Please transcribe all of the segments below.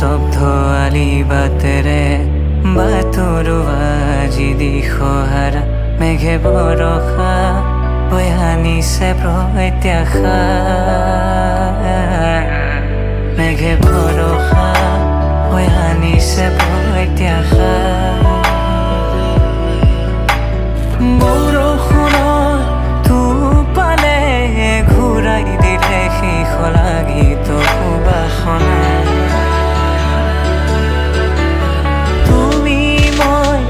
স্তব্ধ আলি বাটেৰে বাটৰু আজি দিশহাৰা মেঘে বৰষা হৈ আনিছে প্ৰত্যাশা মেঘে বৰষা হৈ আনিছে প্ৰত্যাশা বৰষুণৰ টোপালে ঘূৰাই দিলে শেষ লাগীত সুবাসনা তুমি মই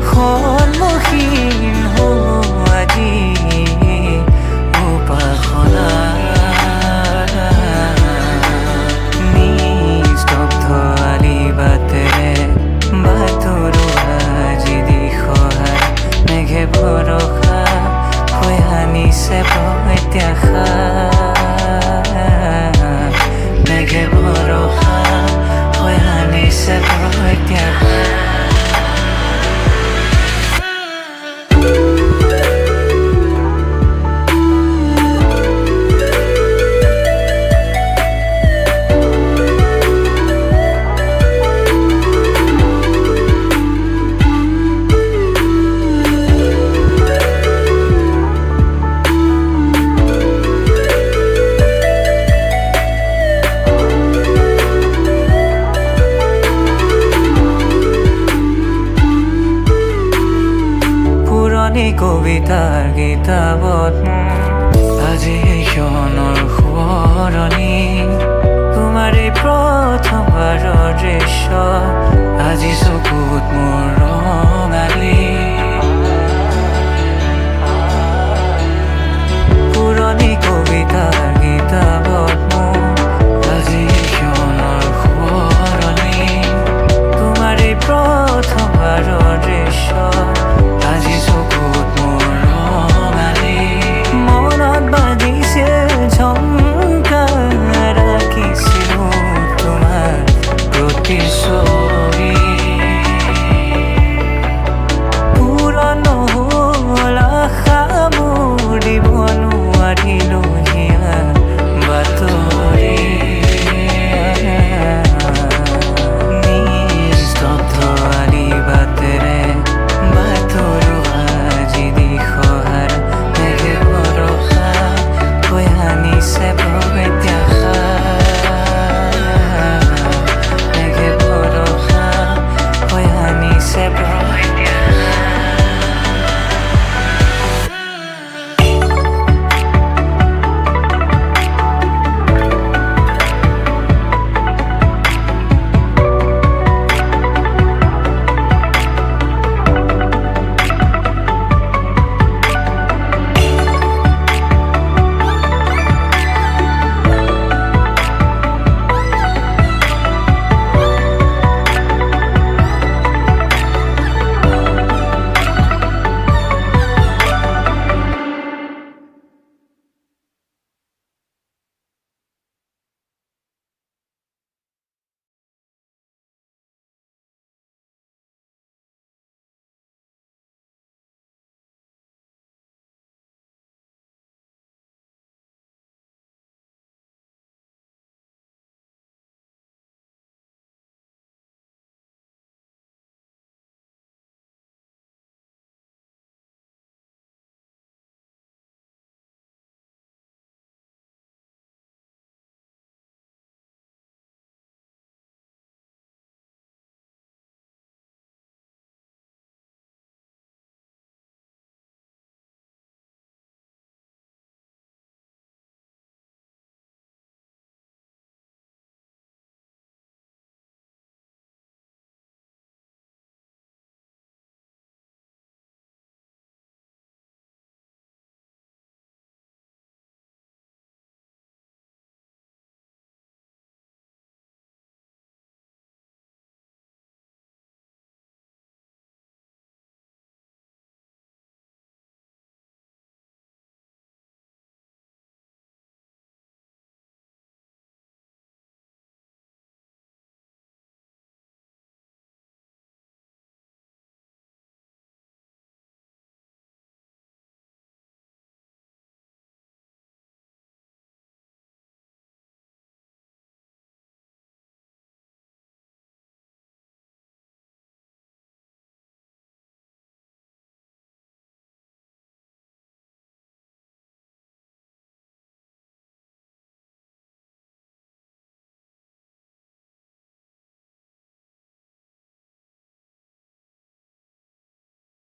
সন্মুখীন হওঁ আজি উপাসনা নিস্তব্ধ আলি বাটেৰে বাটৰু আজি দিশহাৰা মেঘে বৰষা হৈ আনিছে প্ৰত্যাশা মেঘে বৰষা হৈ আনিছে প্ৰত্যাশা কবিতাৰ কিতাপত আজি ক্ষণৰ সোঁৱৰণি তোমাৰ এই প্ৰথমবাৰৰ দৃশ্য আজি চকুত মোৰ ৰঙালী পুৰণি কবিতাৰ কিতাপত মোৰ আজি ক্ষণৰ সোঁৱৰণি তোমাৰ এই প্ৰথমবাৰৰ দৃশ্য আজি চকুত মোৰ ৰঙালী মনত বাজিছিল ঝংকাৰ ৰাখিছিলোঁ তোমাৰ প্ৰতিশ্ৰুতি